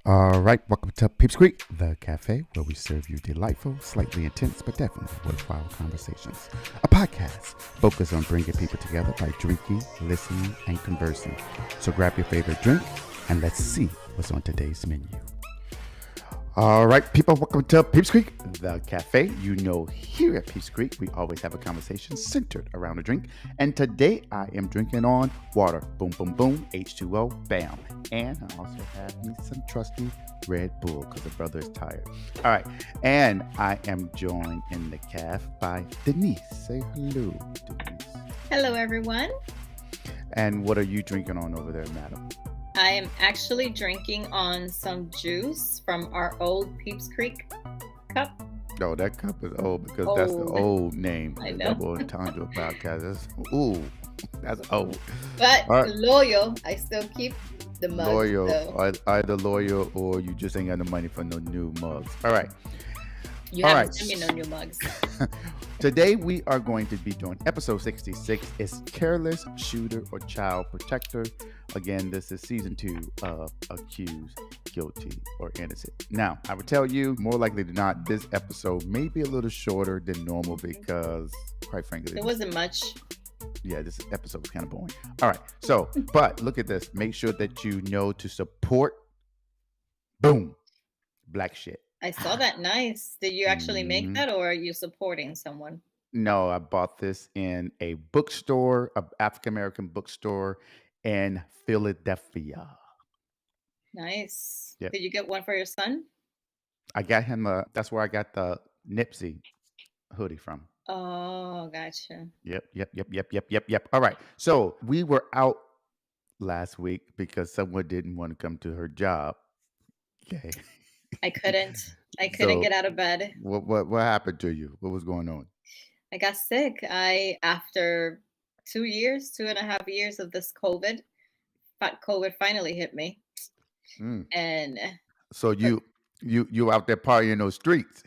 All right, welcome to Peeps Creek, the cafe where we serve you delightful, slightly intense, but definitely worthwhile conversations. A podcast focused on bringing people together by drinking, listening, and conversing. So grab your favorite drink and let's see what's on today's menu. All right, people, welcome to Peeps Creek, the cafe. You know, here at Peeps Creek, we always have a conversation centered around a drink. And today I am drinking on water. Boom, boom, boom, H2O, bam. And I also have me some trusty Red Bull because the brother is tired. All right, and I am joined in the caf by Denise. Say hello, Denise. Hello, everyone. And what are you drinking on over there, madam? I am actually drinking on some juice from our old Peeps Creek cup. Oh, that cup is old because that's the old name. I know. Double entendre podcast. That's old. But All right. loyal, I still keep the mug. Loyal, So either loyal or you just ain't got no money for no new mugs. All right. you haven't sent me no new mugs. Today we are going to be doing episode 66. It's Careless, Shooter, or Child Protector. Again, this is season 2 of Accused, Guilty, or Innocent. Now, I would tell you, more likely than not, this episode may be a little shorter than normal because, quite frankly, It wasn't much. yeah, this episode was kind of boring. All right. So, but look at this. Make sure that you know to support, boom, black shit. I saw that. Nice. Did you actually make Mhm. that, or are you supporting someone? No, I bought this in a bookstore, a African American bookstore in Philadelphia. Nice. Yep. Did you get one for your son? I got him that's where I got the Nipsey hoodie from. Oh, gotcha. Yep. All right. So we were out last week because someone didn't want to come to her job. Okay. I couldn't. I couldn't So get out of bed. what happened to you? What was going on? I got sick. After 2.5 years of this COVID finally hit me. Mm. And So you out there partying those streets.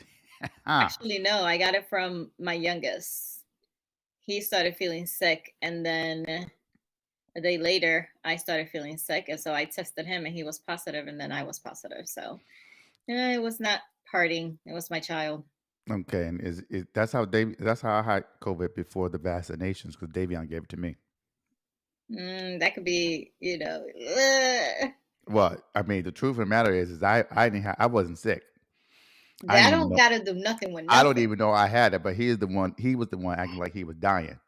actually, no, I got it from my youngest. He started feeling sick, and then a day later, I started feeling sick, and so I tested him, and he was positive, and then I was positive. So it was not partying; it was my child. Okay, and is that's how I had COVID before the vaccinations because Davion gave it to me. That could be, ugh. Well, I mean, the truth of the matter is I wasn't sick. I That didn't even don't know. gotta do nothing with I don't nothing. even know I had it, but he was the one acting like he was dying.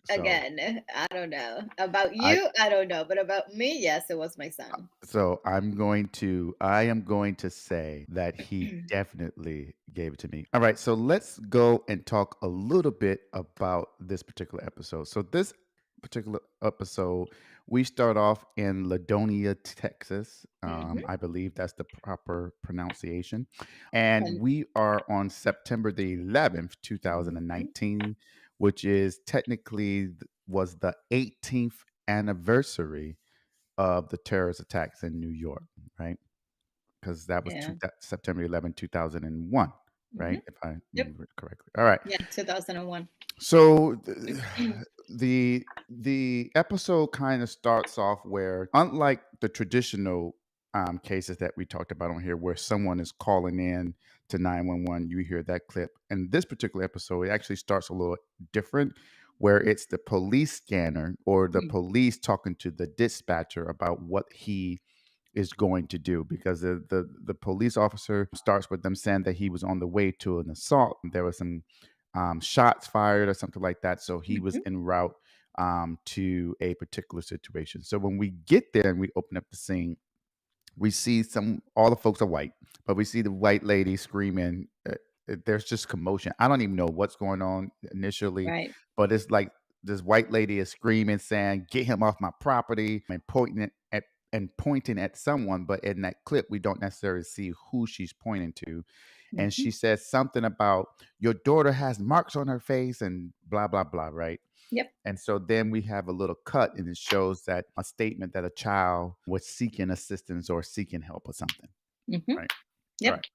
So Again, I don't know about I you. I don't know, but about me, yes, it was my son. so I am going to say that he definitely gave it to me. All right, so let's go and talk a little bit about this particular episode. So this particular episode, we start off in Ladonia, Texas. Mhm. I believe that's the proper pronunciation. And And we are on September the 11th, mhm. 2019, which is technically was the 18th anniversary of the terrorist attacks in New York, right? Because that was Yeah. September 11, 2001, Mhm. right? If I Yep. remember it correctly. All right. Yeah, 2001. So the episode kind of starts off where, unlike the traditional cases that we talked about on here, where someone is calling in to 911, you hear that clip. And this particular episode, it actually starts a little different, where it's the police scanner or the Mm. police talking to the dispatcher about what he is going to do, because the police officer starts with them saying that he was on the way to an assault. There was some shots fired or something like that, so he was Mhm. en route to a particular situation. So when we get there and we open up the scene, we see all the folks are white, but we see the white lady screaming. There's just commotion. I don't even know what's going on initially, Right. but it's like this white lady is screaming, saying, "Get him off my property," and pointing at someone. But in that clip, we don't necessarily see who she's pointing to. And Mhm. she says something about your daughter has marks on her face and blah blah blah, right? Yep. And so then we have a little cut, and it shows that a statement that a child was seeking assistance or seeking help or something, Mhm. right? All Yep. right.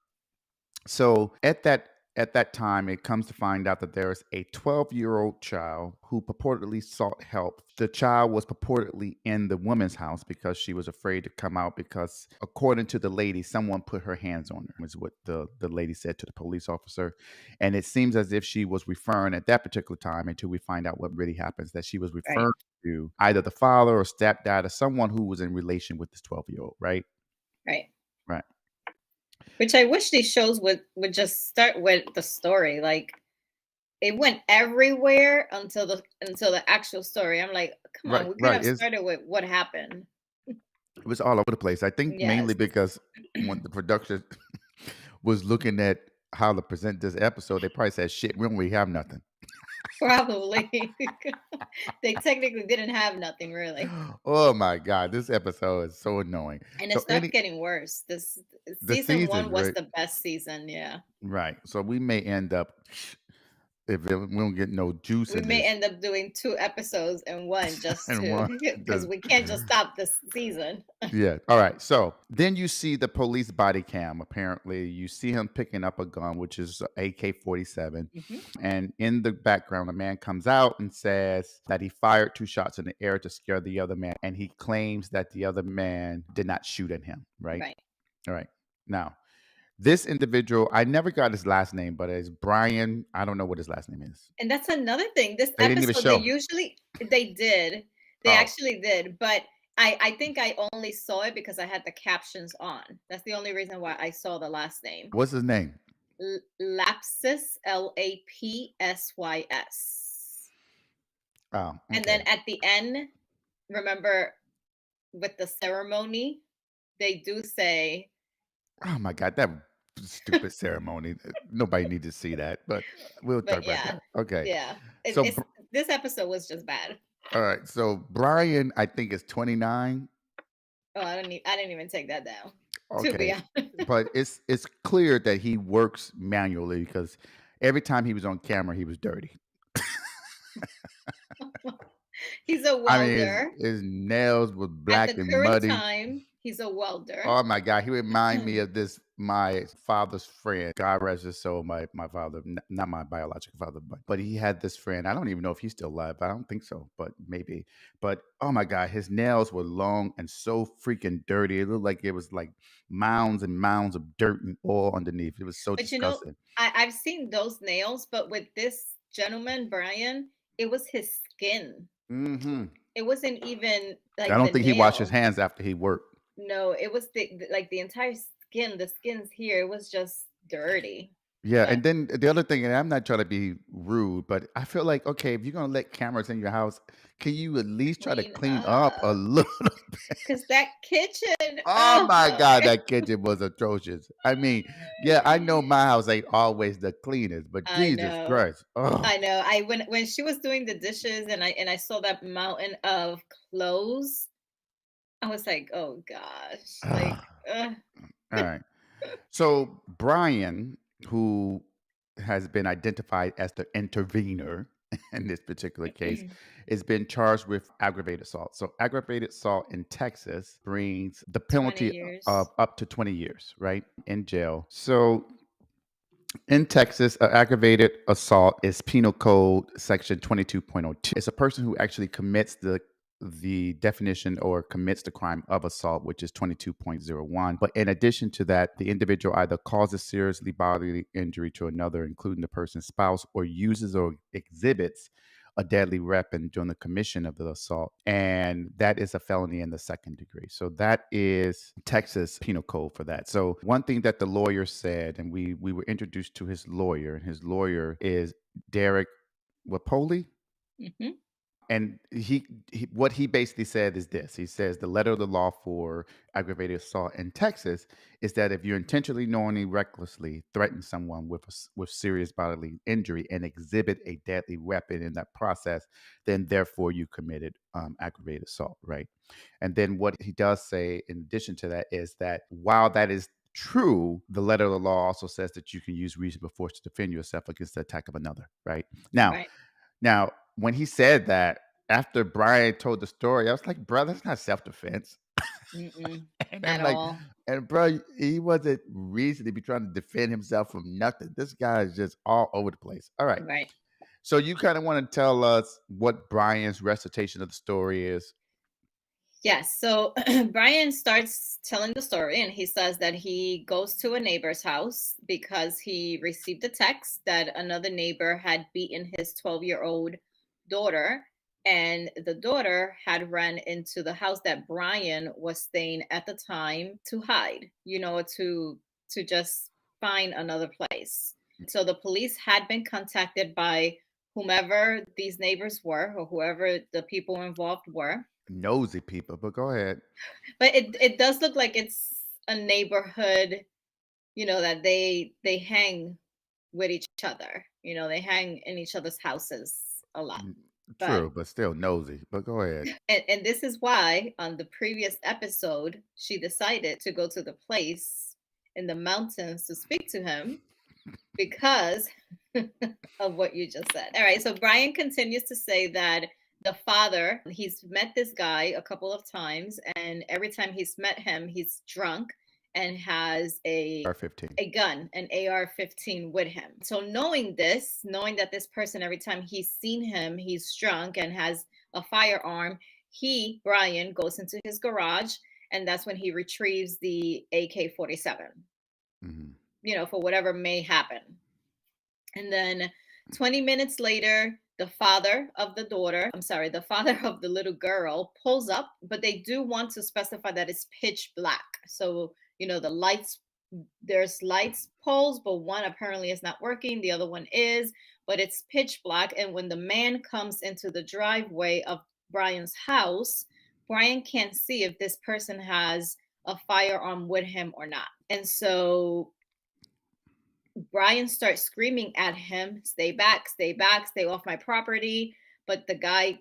So at that At that time, it comes to find out that there is a 12-year-old child who purportedly sought help. The child was purportedly in the woman's house because she was afraid to come out because, according to the lady, someone put her hands on her, is what the lady said to the police officer. And it seems as if she was referring at that particular time, until we find out what really happens, that she was Right. referring to either the father or stepdad or someone who was in relation with this 12-year-old, right? Right. Right. Which I wish these shows would just start with the story. Like it went everywhere until the actual story. I'm like, come on, Right, we could right. have started with what happened. It was all over the place. I think mainly Yes, because when the production was looking at how to present this episode, they probably said, "Shit, we don't really have nothing." probably. They technically didn't have nothing really. Oh my god, this episode is so annoying. And it So starts getting worse. This the season seasons, 1 was right? the best season, yeah. Right. So we may end up, if we don't get no juice We in may this, end up doing 2 episodes in one just and to one because does. we can't just stop this season. Yeah. All right. So then you see the police body cam. Apparently, you see him picking up a gun, which is a AK-47. Mhm. And in the background, a man comes out and says that he fired 2 shots in the air to scare the other man. And he claims that the other man did not shoot at him. Right. Right. All right. Now, this individual, I never got his last name, but it's Brian. I don't know what his last name is. And that's another thing. This They didn't even episode, show. they did. They Oh, actually did, but I think I only saw it because I had the captions on. That's the only reason why I saw the last name. what's his name? Lapsys, Lapsys. Oh, And then okay. at the end, remember with the ceremony, they do say, Oh my God, that stupid ceremony. Nobody needs to see that, but we'll talk but about yeah, that. Okay. yeah. So, It's this episode was just bad. all right. So Brian, I think is 29. Oh, I didn't even take that down. To be Okay. honest. But it's clear that he works manually because every time he was on camera, he was dirty. He's a I mean, his, welder. his nails were At black the and current muddy. time, he's a welder. Oh my God, he remind me of this my father's friend. God rest his soul, my father, not my biological father, but he had this friend. I don't even know if he's still alive. I don't think so, but maybe. But oh my God, his nails were long and so freaking dirty. It looked like it was like mounds and mounds of dirt and oil underneath. It was so But disgusting. I've seen those nails, but with this gentleman, Brian, it was his skin. Hmm. It wasn't even I like don't the think he washed his nail. hands after he worked. No, it was like the entire skin. The skin's here. It was just dirty. Yeah, But and then the other thing, and I'm not trying to be rude, but I feel like, okay, if you're gonna let cameras in your house, can you at least try to clean clean up a up little bit? because that kitchen. Oh Oh my God, my! that kitchen was atrocious. I mean, yeah, I know my house ain't always the cleanest, but I Jesus know. Christ. Oh, I know. I when she was doing the dishes and I saw that mountain of clothes, I was like, "Oh gosh." Like, all right. So Brian, who has been identified as the intervener in this particular case, has been charged with aggravated assault. So aggravated assault in Texas brings the 20 penalty of years. up to 20 years, right, in jail. So in Texas, aggravated assault is Penal Code Section 22.02. It's a person who actually commits the definition or commits the crime of assault, which is 22.01. But in addition to that, the individual either causes seriously bodily injury to another, including the person's spouse, or uses or exhibits a deadly weapon during the commission of the assault. And that is a felony in the second degree. So that is Texas penal code for that. So one thing that the lawyer said, and we were introduced to his lawyer, and his lawyer is Derek Wapoli. Hmm. And what he basically said is this. He says the letter of the law for aggravated assault in Texas is that if you intentionally, knowingly, recklessly threaten someone with serious bodily injury and exhibit a deadly weapon in that process, then therefore you committed aggravated assault, right? And then what he does say in addition to that is that while that is true, the letter of the law also says that you can use reasonable force to defend yourself against the attack of another, right? Right. Now, when he said that, after Brian told the story, I was like, brother, that's not self defense. Mm-mm, And at I'm like, all. and bro, he wasn't reason to be trying to defend himself from nothing. This guy is just all over the place. All right. Right. So you kind of want to tell us what Brian's recitation of the story is? Yes. So Brian starts telling the story, and he says that he goes to a neighbor's house because he received a text that another neighbor had beaten his 12-year-old daughter. And the daughter had run into the house that Brian was staying at the time to hide, to just find another place. So the police had been contacted by whomever these neighbors were, or whoever the people involved were. Nosy people, but go ahead. But it does look like it's a neighborhood, that they hang with each other. They hang in each other's houses a lot. Mm, But true, but still nosy. But go ahead. and this is why on the previous episode she decided to go to the place in the mountains to speak to him because of what you just said. All right, so Brian continues to say that the father, he's met this guy a couple of times, and every time he's met him, he's drunk and has R15. a gun, an AR-15 with him. So knowing this, knowing that this person, every time he's seen him, he's drunk and has a firearm, Brian, goes into his garage, and that's when he retrieves the AK-47, Mm-hmm. for whatever may happen. And then 20 minutes later, the father of the little girl pulls up, but they do want to specify that it's pitch black. So, the lights, there's lights poles, but one apparently is not working, the other one is, but it's pitch black. And when the man comes into the driveway of Brian's house, Brian can't see if this person has a firearm with him or not. And so Brian starts screaming at him, stay back, stay off my property. But the guy,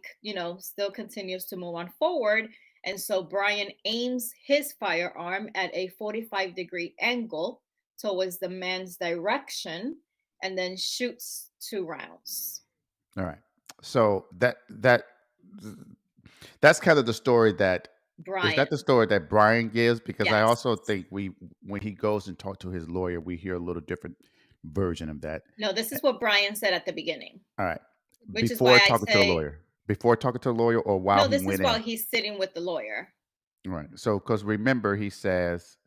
still continues to move on forward. And so Brian aims his firearm at a 45-degree angle towards the man's direction and then shoots 2 rounds. All right. So that's kind of the story that is Brian. that the story that Brian gives? Because I Yes. also think when he goes and talks to his lawyer, we hear a little different version of that. No, this is what Brian said at the beginning, All right. which is why I say, Before talking to the lawyer or while no, he this is went while in. he's sitting with the lawyer. Right. So, because remember, he says,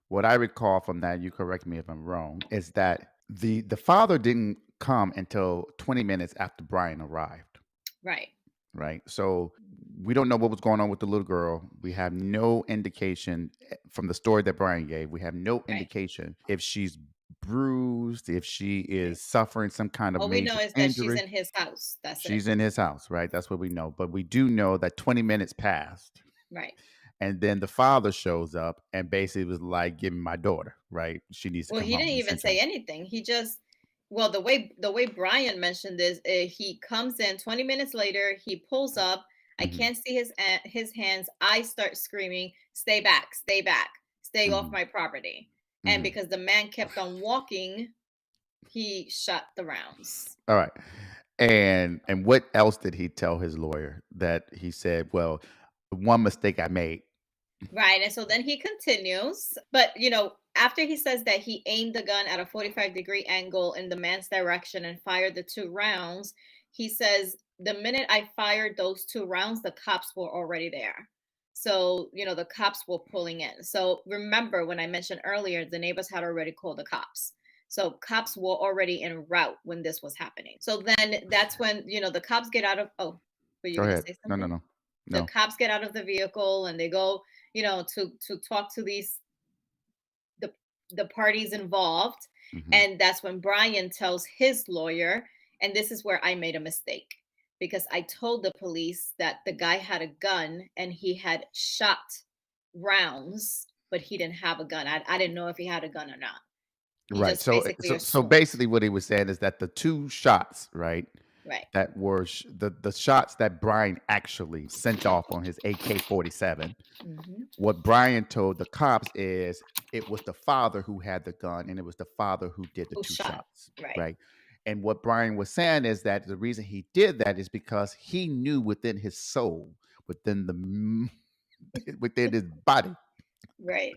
what I recall from that, you correct me if I'm wrong, is that the father didn't come until 20 minutes after Brian arrived. Right. Right. So we don't know what was going on with the little girl. We have no indication from the story that Brian gave. We have no Right. indication if she's bruised, if she Right. is suffering some kind of All we know major is that she's injury. in his house. That's it. She's in his house, right? That's what we know. But we do know that 20 minutes passed. Right. And then the father shows up and basically was like, "Give me my daughter, right? She needs to Well, come he home." didn't even say Essentially. anything. He just, well, the way Brian mentioned this, he comes in 20 minutes later. He pulls up. I Hmm. can't see his hands. I start screaming, "Stay back! Stay back! Stay off Hmm. my property!" And Hmm. because the man kept on walking, he shot the rounds. All right. And what else did he tell his lawyer that he said, "Well, the one mistake I made." Right. And so then he continues. But, after he says that he aimed the gun at a 45-degree angle in the man's direction and fired the 2 rounds, he says, the minute I fired those 2 rounds, the cops were already there. So, the cops were pulling in. So remember when I mentioned earlier, the neighbors had already called the cops. So cops were already en route when this was happening. So then that's when, the cops get out of, oh, were you Go going to ahead. say No, no, something? no, The no. cops get out of the vehicle and they go, to talk to the the parties involved. Hmm. And that's when Brian tells his lawyer, and this is where I made a mistake because I told the police that the guy had a gun and he had shot rounds, but he didn't have a gun. I didn't know if he had a gun or not. He Right. just So, basically so assumed. basically, what he was saying is that the two shots, right, Right. that were the shots that Brian actually sent off on his AK-47. Hmm. What Brian told the cops is it was the father who had the gun, and it was the father who did the Who two shot? shots, Right. right? And what Brian was saying is that the reason he did that is because he knew within his soul, within the within his body. Right.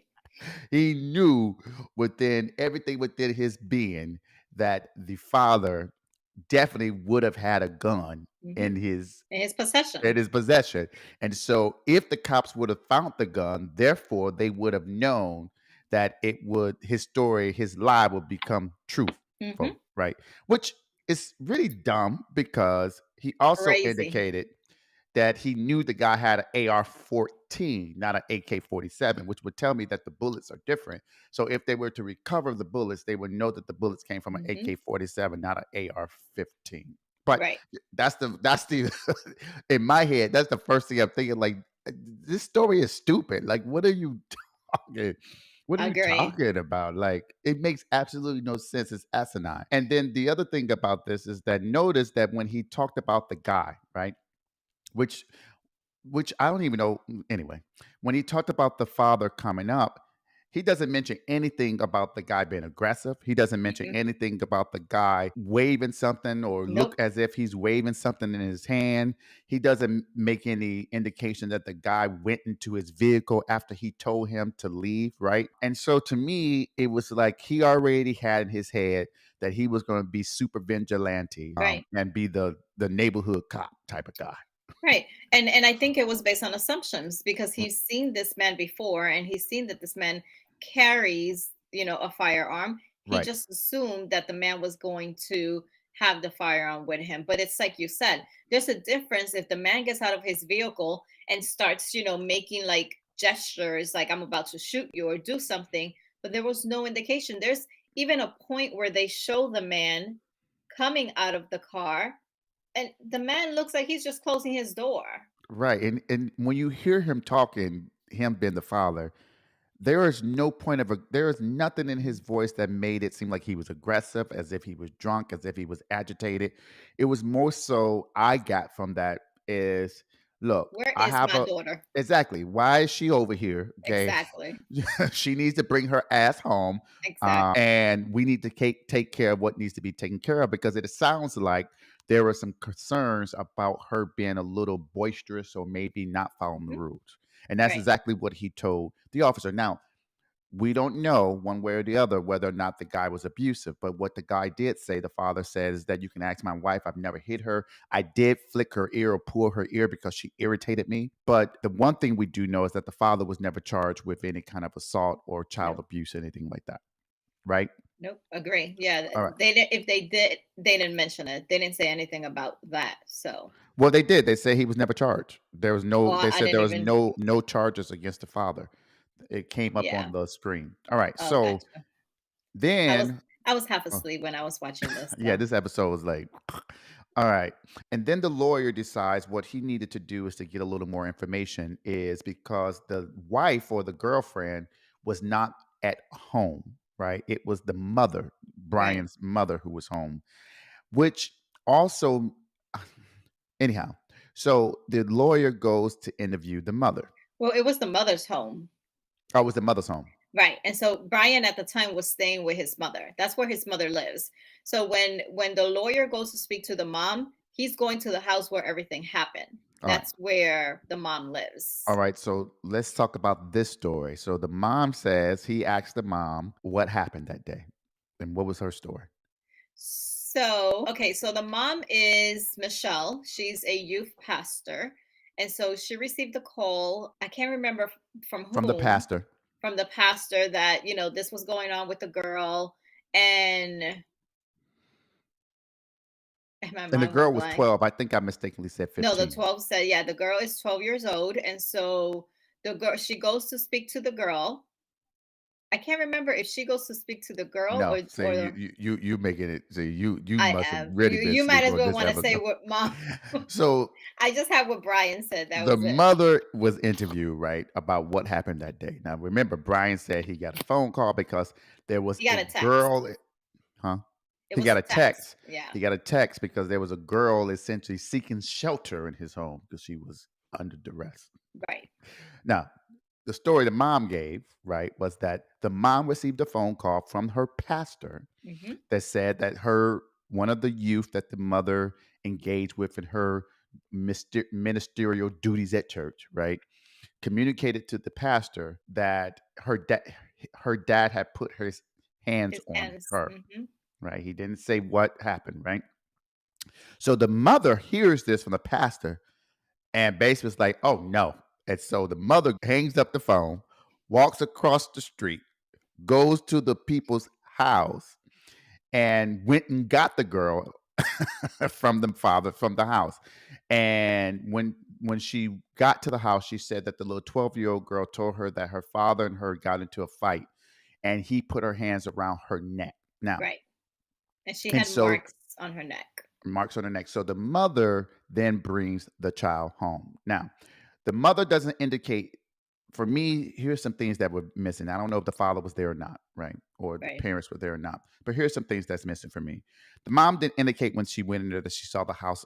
He knew within everything within his being that the father definitely would have had a gun Hmm. in his In his possession. possession. And so if the cops would have found the gun, therefore they would have known that it would his story, his lie would become Hmm. truthful, right? Which is really dumb because he also Crazy. indicated that he knew the guy had an AR-14, not an AK-47, which would tell me that the bullets are different. So if they were to recover the bullets, they would know that the bullets came from an Hmm. AK-47, not an AR-15. But Right. that's the in my head, that's the first thing I'm thinking. Like, this story is stupid. Like, what are you talking? What are you Agree. talking about? Like, it makes absolutely no sense. It's asinine. And then the other thing about this is that notice that when he talked about the guy, right? Which I don't even know. Anyway, when he talked about the father coming up, he doesn't mention anything about the guy being aggressive. He doesn't mention Mm-mm. anything about the guy waving something or look Nope. as if he's waving something in his hand. He doesn't make any indication that the guy went into his vehicle after he told him to leave, right? And so to me, it was like he already had in his head that he was going to be super vigilante, Right. and be the neighborhood cop type of guy. Right. And I think it was based on assumptions because he's seen this man before and he's seen that this man carries, a firearm. He Right. just assumed that the man was going to have the firearm with him. But it's like you said, there's a difference if the man gets out of his vehicle and starts, making like gestures like I'm about to shoot you or do something, but there was no indication. There's even a point where they show the man coming out of the car and the man looks like he's just closing his door. Right. And when you hear him talking, him being the father, there is no point of there is nothing in his voice that made it seem like he was aggressive, as if he was drunk, as if he was agitated. It was more so I got from that is look, Where I is have my a daughter? exactly. Why is she over here? Okay. Exactly. She needs to bring her ass home. Exactly. And we need to take care of what needs to be taken care of because it sounds like there were some concerns about her being a little boisterous or maybe not following the Mhm. rules. And that's Right. exactly what he told the officer. Now, we don't know one way or the other whether or not the guy was abusive, but what the guy did say, the father said, is that you can ask my wife. I've never hit her. I did flick her ear or pull her ear because she irritated me. But the one thing we do know is that the father was never charged with any kind of assault or child Nope. abuse, anything like that. Right? Nope. Agree. Yeah. All right. They didn't. If they did, they didn't mention it. They didn't say anything about that. So, Well, they did. They say he was never charged. There was oh, no. They I said didn't there was even. no charges against the father. It came up Yeah. on the screen. All right. Oh, So gotcha. I was then, I was half oh, asleep when I was watching this. yeah, So, this episode was like, all right. And then the lawyer decides what he needed to do is to get a little more information, is because the wife or the girlfriend was not at home, right? It was the mother, right. Brian's mother, who was home, which also, anyhow. So the lawyer goes to interview the mother. Well, it was the mother's home. Oh, it was the mother's home. Right. And so Brian at the time was staying with his mother. That's where his mother lives. So when the lawyer goes to speak to the mom, he's going to the house where everything happened. All right. That's where the mom All lives. right, so let's talk about this story. So the mom says he asked the mom what happened that day and what was her story. So, okay, so the mom is Michelle. She's a youth pastor. And so she received a call. I can't remember from From the whom, pastor. from the pastor that, this was going on with the girl. And my And the mind girl went was blank. 12. I think I mistakenly said No, the 15. 12 said, yeah, the girl is 12 years old. And so the girl, she goes to speak to the girl. I can't remember if she goes to speak to the girl No, or see, or the, you making it. See, you I must have am. really been You might sleep as on well this want to say episode. what mom. So I just have what Brian said. That the was it. mother was interviewed, right, about what happened that day. Now remember, Brian said he got a phone call because there was He got a a text. girl. Huh? It He was got a a text. text. Yeah. He got a text because there was a girl essentially seeking shelter in his home because she was under duress. Right. Now, the story the mom gave, right, was that the mom received a phone call from her pastor Hmm. that said that one of the youth that the mother engaged with in her ministerial duties at church, right, communicated to the pastor that her dad had put his hands His on hands. her. Right? He didn't say what happened. Right? So the mother hears this from the pastor and basically was like, "Oh no!" And so the mother hangs up the phone, walks across the street, goes to the people's house, and went and got the girl from the father from the house. And when she got to the house, she said that the little 12-year-old girl told her that her father and her got into a fight, and he put her hands around her neck. Now, Right. And she and had so marks on her neck. marks on her neck. So the mother then brings the child home. Now, the mother doesn't indicate. For me, here's some things that were missing. I don't know if the father was there or not, right? Or the Right. parents were there or not. But here's some things that's missing for me. The mom didn't indicate when she went in there that she saw the house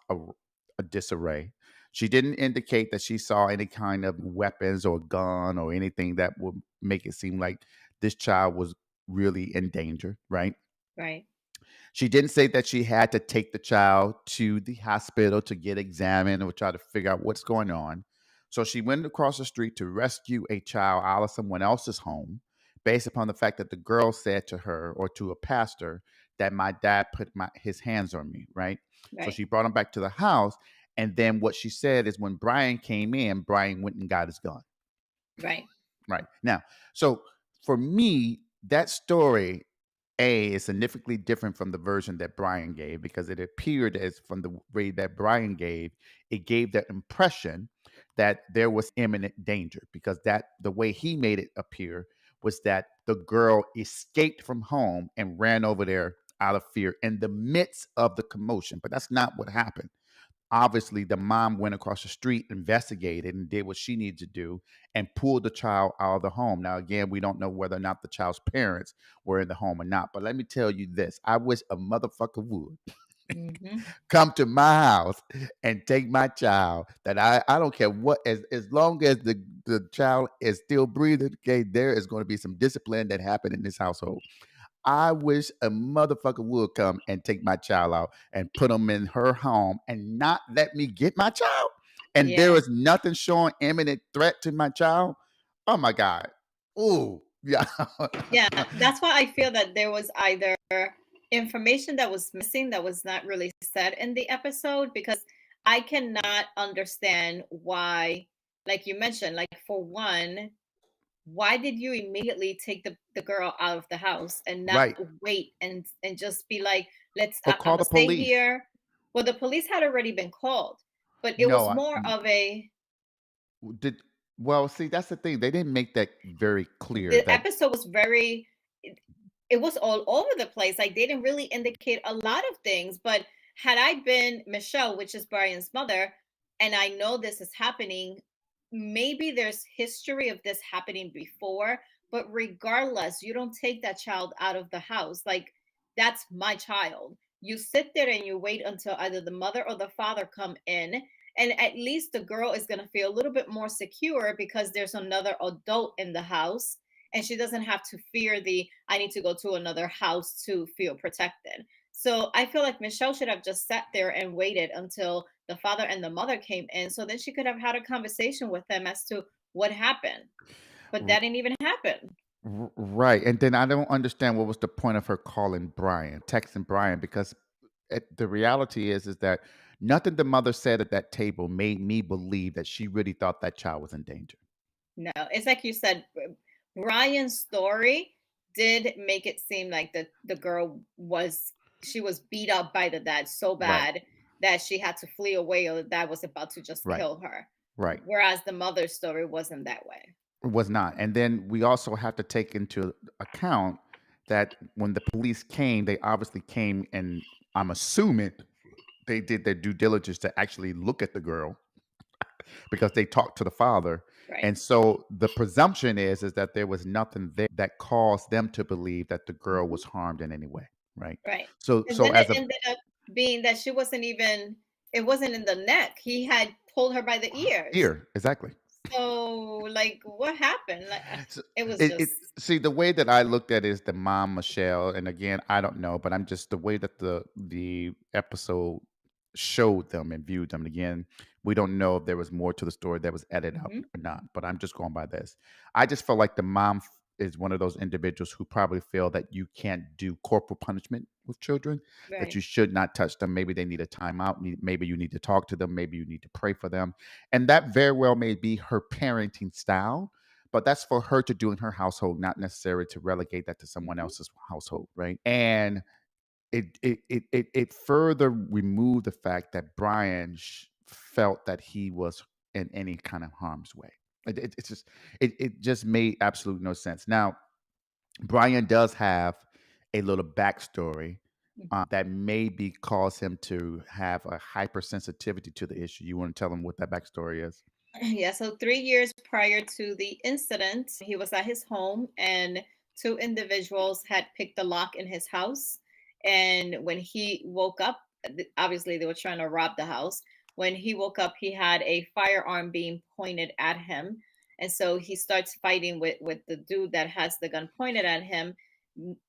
a disarray. She didn't indicate that she saw any kind of weapons or gun or anything that would make it seem like this child was really in danger, right? Right. She didn't say that she had to take the child to the hospital to get examined or try to figure out what's going on. So she went across the street to rescue a child out of someone else's home based upon the fact that the girl said to her or to a pastor that my dad put his hands on me, right? So Right. she brought him back to the house. And then what she said is when Brian came in, Brian went and got his gun. Right. Right. Now, so for me, that story is significantly different from the version that Brian gave because it appeared as from the way that Brian gave, it gave the impression that there was imminent danger because that the way he made it appear was that the girl escaped from home and ran over there out of fear in the midst of the commotion. But that's not what happened. Obviously the mom went across the street, investigated, and did what she needed to do and pulled the child out of the home. Now, again, we don't know whether or not the child's parents were in the home or not. But let me tell you this: I wish a motherfucker would come to my house and take my child. That I don't care what, as long as the child is still breathing, okay, there is going to be some discipline that happened in this household. I wish a motherfucker would come and take my child out and put him in her home and not let me get my child. And there Yeah. is nothing showing imminent threat to my child. Oh my God. Ooh, yeah. Yeah. That's why I feel that there was either information that was missing that was not really said in the episode because I cannot understand why, like you mentioned, like for one, why did you immediately take the girl out of the house and not Right. wait and just be like, let's Or I'm call gonna the stay police. here. Well, the police had already been called, but it No, was more of a did well, see, that's the thing. They didn't make that very clear the that episode was very it was all over the place. Like they didn't really indicate a lot of things. But had I been Michelle, which is Brian's mother, and I know this is happening, maybe there's history of this happening before. But regardless, you don't take that child out of the house. Like that's my child. You sit there and you wait until either the mother or the father come in. And at least the girl is going to feel a little bit more secure because there's another adult in the house and she doesn't have to fear the I need to go to another house to feel protected. So I feel like Michelle should have just sat there and waited until the father and the mother came in so then she could have had a conversation with them as to what happened. But that didn't even happen. right. And then I don't understand what was the point of her calling Brian, texting Brian, because the reality is that nothing the mother said at that table made me believe that she really thought that child was in danger. No, it's like you said, Brian's story did make it seem like the girl was she was beat up by the dad so Right, bad that she had to flee away or the dad was about to just right, kill her. right. Whereas the mother's story wasn't that way. It was not. And then we also have to take into account that when the police came, they obviously came and I'm assuming they did their due diligence to actually look at the girl because they talked to the father. Right. And so the presumption is that there was nothing there that caused them to believe that the girl Mhm. was harmed in any way, right? Right. So And so then it as a ended up being that she wasn't even it wasn't in the neck. He had pulled her by the ears. ear, exactly. So like what happened? Like So it was it just see the way that I looked at it is the mom Michelle, and again I don't know, but I'm just the way that the episode showed them and viewed them. And again, we don't know if there was more to the story that was edited out Hmm. or not, but I'm just going by this. I just felt like the mom is one of those individuals who probably feel that you can't do corporal punishment with children, that you Right. should not touch them. Maybe they need a timeout. Maybe you need to talk to them. Maybe you need to pray for them. And that very well may be her parenting style, but that's for her to do in her household, not necessarily to relegate that to someone Hmm. else's household, right? And it further removed the fact that Brian felt that he was in any kind of harm's way. It's just it just made absolute no sense. Now, Brian does have a little backstory that maybe cause him to have a hypersensitivity to the issue. You want to tell him what that backstory is? Yeah, so 3 years prior to the incident, he was at his home and two individuals had picked the lock in his house. And when he woke up, obviously they were trying to rob the house. When he woke up, he had a firearm being pointed at him. And so he starts fighting with the dude that has the gun pointed at him.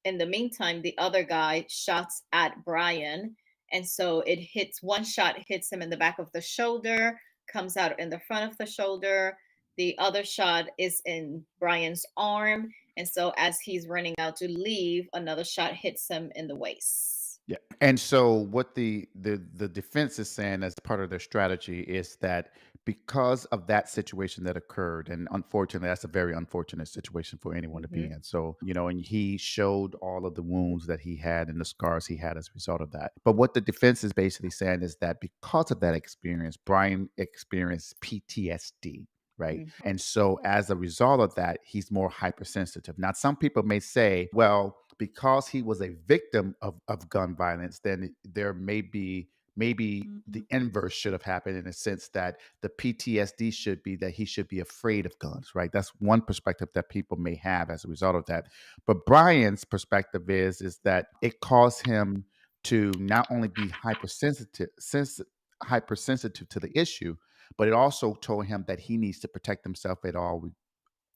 In the meantime, the other guy shots at Brian. And so it hits one shot, hits him in the back of the shoulder, comes out in the front of the shoulder. The other shot is in Brian's arm. And so as he's running out to leave, another shot hits him in the waist. Yeah. And so what the defense is saying as part of their strategy is that because of that situation that occurred, and unfortunately, that's a very unfortunate situation for anyone to be Hmm. in. So, and he showed all of the wounds that he had and the scars he had as a result of that. But what the defense is basically saying is that because of that experience, Brian experienced PTSD. Right. Hmm. And so as a result of that, he's more hypersensitive. Now, some people may say, well, because he was a victim of gun violence, then there may be maybe the inverse should have happened in a sense that the PTSD should be that he should be afraid of guns, right? That's one perspective that people may have as a result of that. But Brian's perspective is that it caused him to not only be hypersensitive to the issue, but it also told him that he needs to protect himself at all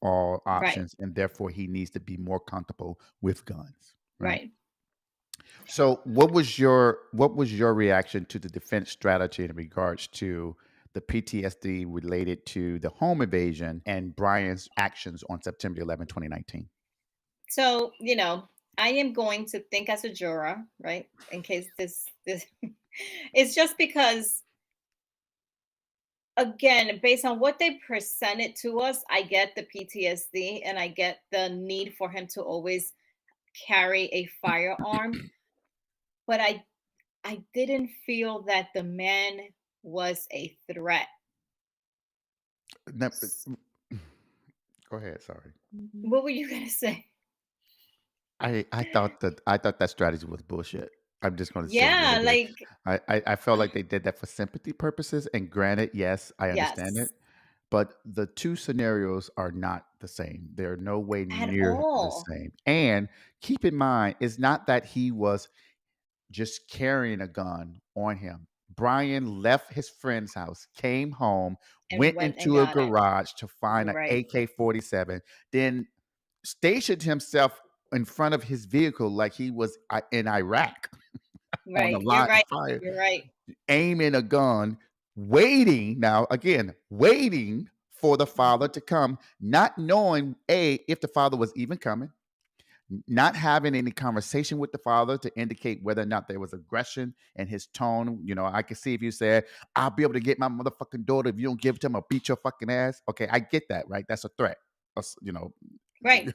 Right, options, and therefore he needs to be more comfortable with guns, right? right. So, what was your reaction to the defense strategy in regards to the PTSD related to the home invasion and Brian's actions on September 11, 2019? So, I am going to think as a juror, right? In case this it's just because again, based on what they presented to us, I get the PTSD and I get the need for him to always carry a firearm, but I didn't feel that the man was a threat. No, go ahead. Sorry. What were you gonna say? I thought that strategy was bullshit. I'm just going to say what Yeah, it is. like I felt like they did that for sympathy purposes. And granted, yes, I understand it. yes, But the two scenarios are not the same. They're no way at near the all. same. And keep in mind, it's not that he was just carrying a gun on him. Brian left his friend's house, came home, And went went and into a got it. garage to find You're an right. AK-47, then stationed himself in front of his vehicle like he was in Iraq on a Right. You're line of right. fire, You're right. aiming a gun, waiting now again, waiting for the father Mhm. to come, not knowing if the father was even coming, not having any conversation with the father to indicate whether or not there was aggression in his tone. I could see if you said, "I'll be able to get my motherfucking daughter if you don't give it to him, I'll beat your fucking ass." Okay, I get that, right? That's a threat. Us- You know, Right.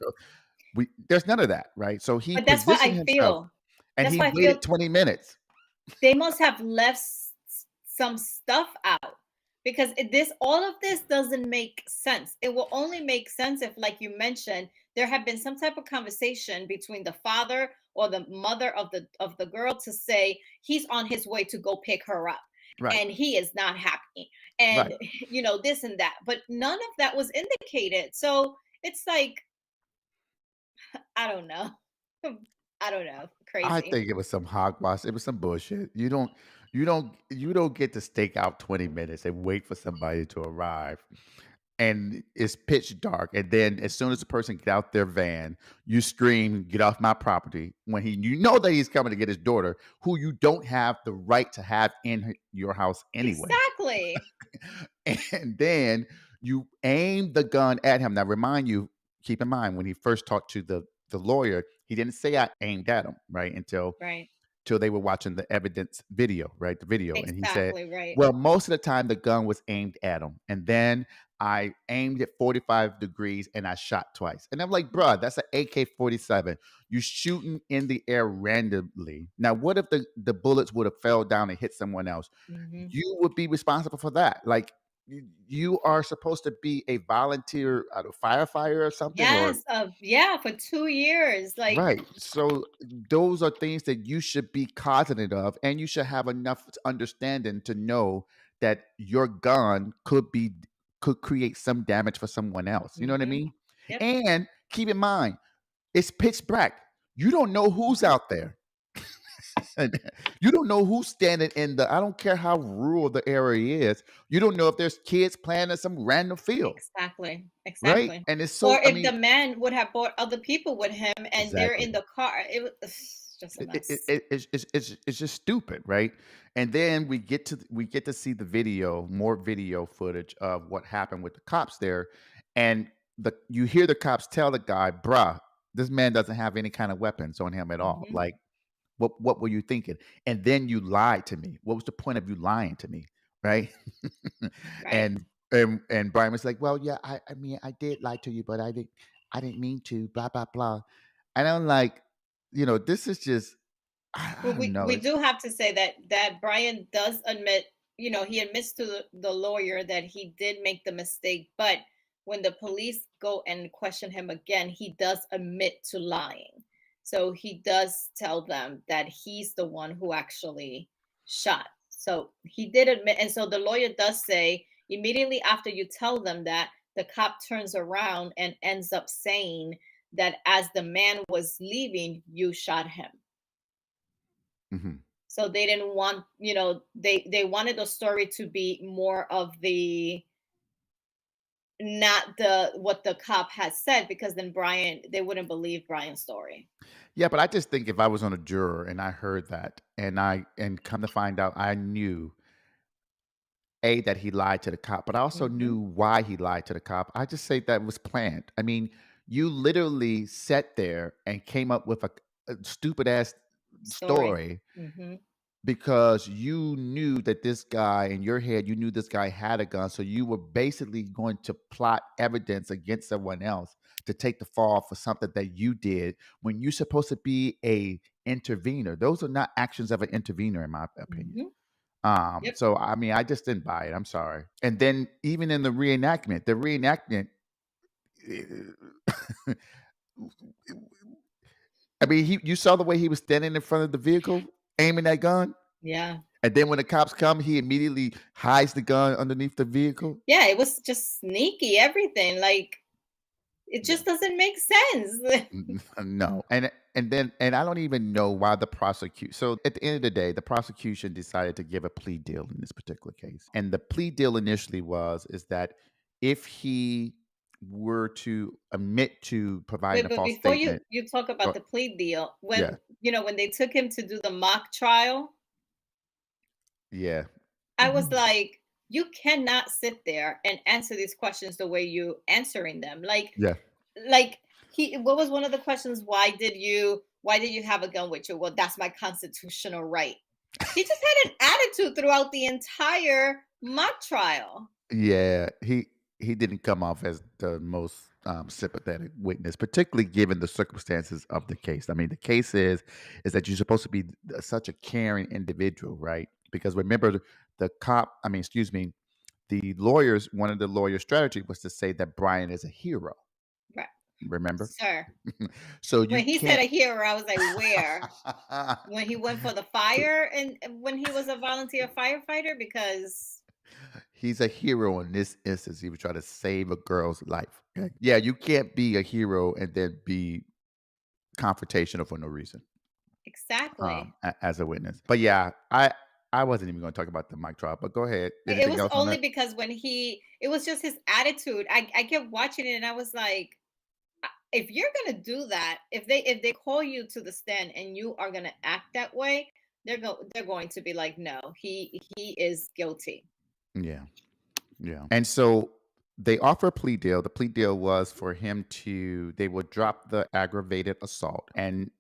there's none of that, right? So he But that's what positioned I himself feel. and That's he why I feel waited 20 minutes. they must have left some stuff out because this all of this doesn't make sense. It will only make sense if, like you mentioned, there have been some type of conversation between the father or the mother of the girl to say he's on his way to go pick her up Right, and he is not happy right. and this and that, but none of that was indicated. So it's like I don't know. I don't know, I crazy. think it was some hogwash. It was some bullshit. You don't get to stake out 20 minutes and wait for somebody to arrive and it's pitch dark. And then as soon as the person get out their van, you scream, "Get off my property!" When you know that he's coming to get his daughter, who you don't have the right to have in your house anyway. Exactly. And then you aim the gun at him. Now, keep in mind when he first talked to the lawyer, he didn't say I aimed at him, right? Until Right. they were watching the evidence video, right? The video. And he said, Exactly. Right. well, most of the time the gun was aimed at him. And then I aimed at 45 degrees and I shot twice. And I'm like, bruh, that's an AK-47. You shooting in the air randomly. Now, what if the bullets would have fell down and hit someone else? Hmm. You would be responsible for that. Like, you are supposed to be a volunteer, firefighter or something, or Yes. Yeah. For 2 years. Like, right. So those are things that you should be cognizant of, and you should have enough understanding to know that your gun could create some damage for someone else. You know what I hmm. mean? Yep. And keep in mind, it's pitch black. You don't know who's Mhm. out there. You don't know who's standing in the. I don't care how rural the area is. You don't know if there's kids playing in some random field, Exactly. right? Exactly. And it's Or so. I if mean, the man would have brought other people with him and they're in exactly. the car, it was just a mess. It's just stupid, right? And then we get to see the video, more video footage of what happened with the cops there, and you hear the cops tell the guy, "Bruh, this man doesn't have any kind of weapons on him at all. Hmm. Like, what were you thinking?" And then you lied to me. What was the point of you lying to me, right? Right. and and Brian was like, "Well, yeah, I mean, I did lie to you, but I didn't mean to." Blah blah blah. And I'm like, this is just I Well, don't know. we It's do have to say that Brian does admit, he admits to the lawyer that he did make the mistake, but when the police go and question him again, he does admit to lying. So he does tell them that he's the one who actually shot. So he did admit, and so the lawyer does say immediately after you tell them that, the cop turns around and ends up saying that as the man was leaving, you shot him. mhm. So they didn't want, they wanted the story to be more of the, not the what the cop has said, because then they wouldn't believe Brian's story. Yeah, but I just think if I was on a juror and I heard that and come to find out I knew A, that he lied to the cop, but I also Hmm. knew why he lied to the cop. I just say that was planned. I mean, you literally sat there and came up with a stupid ass Story. story Hmm. because you knew that this guy in your head, you knew this guy had a gun. So you were basically going to plot evidence against someone else to take the fall for something that you did when you're supposed to be a intervener. Those are not actions of an intervener, in my opinion. Hmm. Yep. So I mean, I just didn't buy it. I'm sorry. And then even in the reenactment, I mean, you saw the way he was standing in front of the vehicle, aiming that gun. Yeah. And then when the cops come, he immediately hides the gun underneath the vehicle. Yeah. It was just sneaky, everything. Like, it Yeah. just doesn't make sense. No. And I don't even know why the prosecute. So at the end of the day, the prosecution decided to give a plea deal in this particular case. And the plea deal initially is that if he were to admit to providing Wait, a but false before statement, you talk about or, the plea deal, yeah, when they took him to do the mock trial, yeah, I was mhm, like, you cannot sit there and answer these questions the way you answering them. yeah, Like what was one of the questions? Why did you have a gun with you? Well, that's my constitutional right. He just had an attitude throughout the entire mock trial. yeah. He didn't come off as the most sympathetic witness, particularly given the circumstances of the case. I mean, the case is that you're supposed to be such a caring individual, right? Because remember, the cop. I mean, excuse me, the lawyers. One of the lawyer's strategy was to say that Brian is a hero. Right. Remember, Sir. so you When he said can't. a hero, I was like, where? When he went for the fire and when he was a volunteer firefighter, because He's a hero in this instance. He was trying to save a girl's life. Okay? Yeah, you can't be a hero and then be confrontational for no reason exactly. as a witness. But yeah, I. I wasn't even going to talk about the mic drop, but go ahead. It Anything was else on only that? because it was just his attitude. I kept watching it and I was like, if you're gonna do that, if they call you to the stand and you are gonna act that way, they're going to be like, no, he is guilty. Yeah. Yeah. And so they offer a plea deal. The plea deal was for him to, they would drop the aggravated assault. And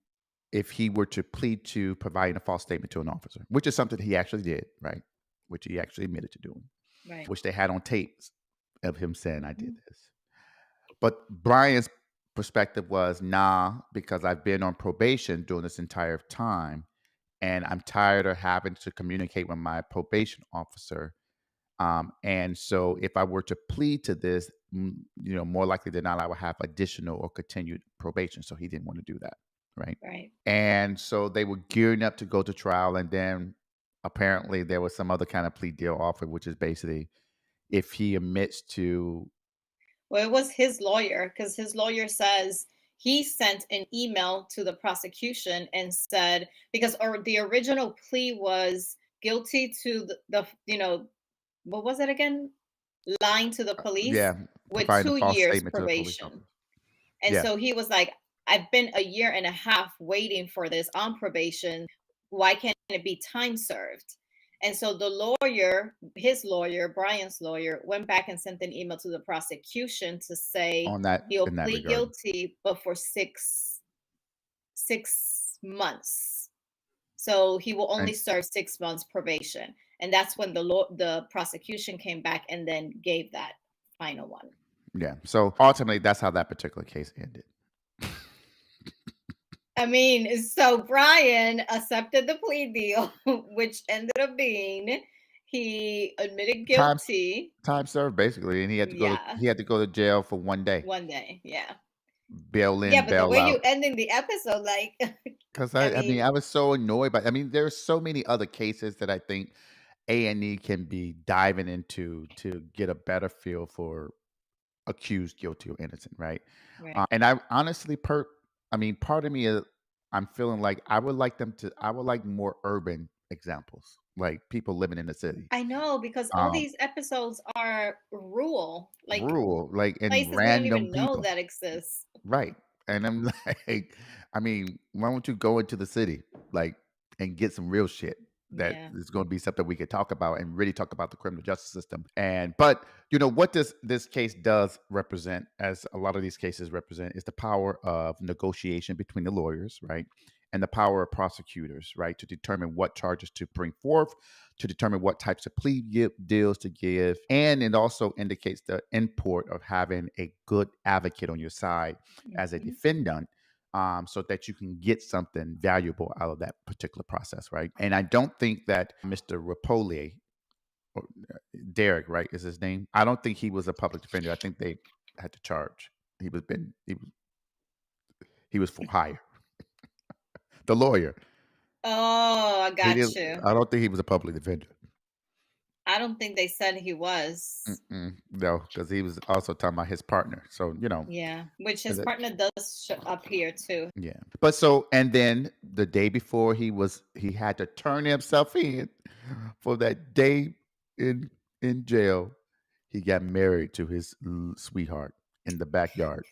if he were to plead to providing a false statement to an officer, which is something he actually did, right? Which he actually admitted to doing, Right. which they had on tapes of him saying, I did Mhm. this. But Brian's perspective was, nah, because I've been on probation during this entire time and I'm tired of having to communicate with my probation officer. And so if I were to plead to this, more likely than not, I would have additional or continued probation. So he didn't want to do that. Right. Right. And so they were gearing up to go to trial. And then apparently there was some other kind of plea deal offered, which is basically if he admits to. Well, it was his lawyer, because his lawyer says he sent an email to the prosecution and said, because the original plea was guilty to the what was it again? Lying to the police Yeah, with providing a 2 false years statement to the police probation. officer. And Yeah. so he was like, I've been a year and a half waiting for this on probation. Why can't it be time served? And so the lawyer, his lawyer, Brian's lawyer, went back and sent an email to the prosecution to say On that, he'll in that plead regard. guilty, but for six months. So he will only And serve 6 months probation. And that's when the prosecution came back and then gave that final one. yeah. So ultimately that's how that particular case ended. I mean, so Brian accepted the plea deal, which ended up being he admitted Time guilty. time served basically, and Yeah, he had to go to jail for one day. one day. Yeah. Bail Yeah, in, but the bail way you out. ending the episode, like, Because I I mean, mean, I was so annoyed by. I mean, there's so many other cases that I think A&E can be diving into to get a better feel for accused, guilty, or innocent, right? right. And I honestly, I mean, part of me is I'm feeling like I would like more urban examples, like people living in the city, I know, because all um, these episodes are rural, like rural, like and places we don't random even know people. that exist. Right. And I'm like, I mean, why don't you go into the city, like, and get some real shit that Yeah. is going to be something we could talk about and really talk about the criminal justice system. But what this case does represent, as a lot of these cases represent, is the power of negotiation between the lawyers, right? And the power of prosecutors, right, to determine what charges to bring forth, to determine what types of deals to give. And it also indicates the import of having a good advocate on your side as a Mhm. defendant, so that you can get something valuable out of that particular process, right? And I don't think that Mr. Rapoli, or Derek, right, is his name. I don't think he was a public defender. I think they had to charge. He was for hire. The lawyer. Oh, I He got didn't. you. I don't think he was a public defender. I don't think they said he was. No, because he was also talking about his partner. So Yeah, which his that- partner does appear too. yeah. But so, and then the day before he had to turn himself in for that day in jail. He got married to his sweetheart in the backyard.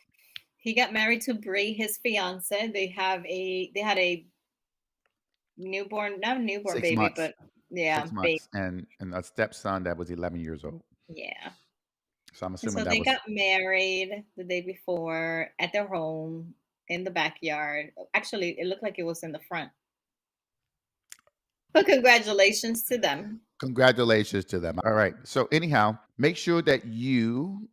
He got married to Bree, his fiance. They had a newborn, not a newborn Six baby, months. but yeah, baby. And a stepson that was 11 years old. Yeah. So I'm And assuming so that they was got married the day before at their home in the backyard. Actually, it looked like it was in the front. But congratulations to them. congratulations to them. All right. So anyhow, make sure that you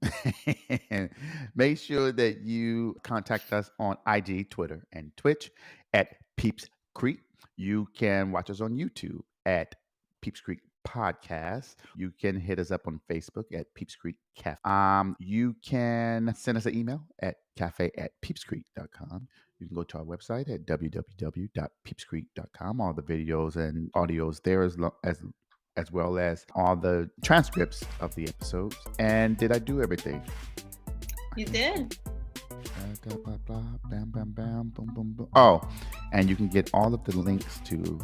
contact us on IG, Twitter, and Twitch at Peeps Creek. You can watch us on YouTube at Peeps Creek Podcast. You can hit us up on Facebook at Peeps Creek Cafe. You can send us an email at cafe@peepscreek.com. You can go to our website at www.peepscreek.com. All the videos and audios there, as well as all the transcripts of the episodes. And did I do everything? You did. Blah, blah, blah, bam, bam, bam, boom, boom, boom. Oh, and you can get all of the links to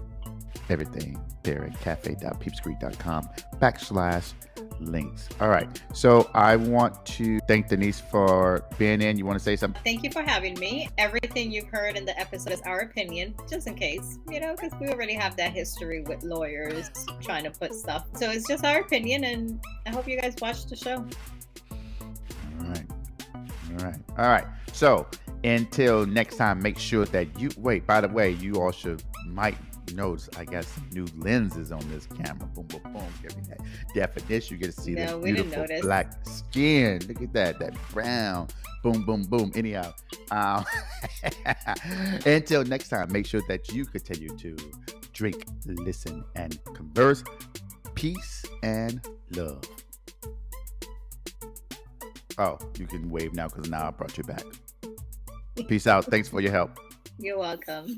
everything there at cafe.peepscreek.com/links. All right. So I want to thank Denise for being in. You want to say something? Thank you for having me. Everything you've heard in the episode is our opinion, just in case, because we already have that history with lawyers trying to put stuff. So it's just our opinion, and I hope you guys watch the show. All right. So until next time, make sure that by the way, you all might notice I got some new lenses on this camera. Boom, boom, boom. Give me that definition. You get to see that beautiful black skin. Look at that brown. Boom, boom, boom. Anyhow, until next time, make sure that you continue to drink, listen, and converse. Peace and love. Oh, you can wave now because now I brought you back. Peace out. Thanks for your help. You're welcome.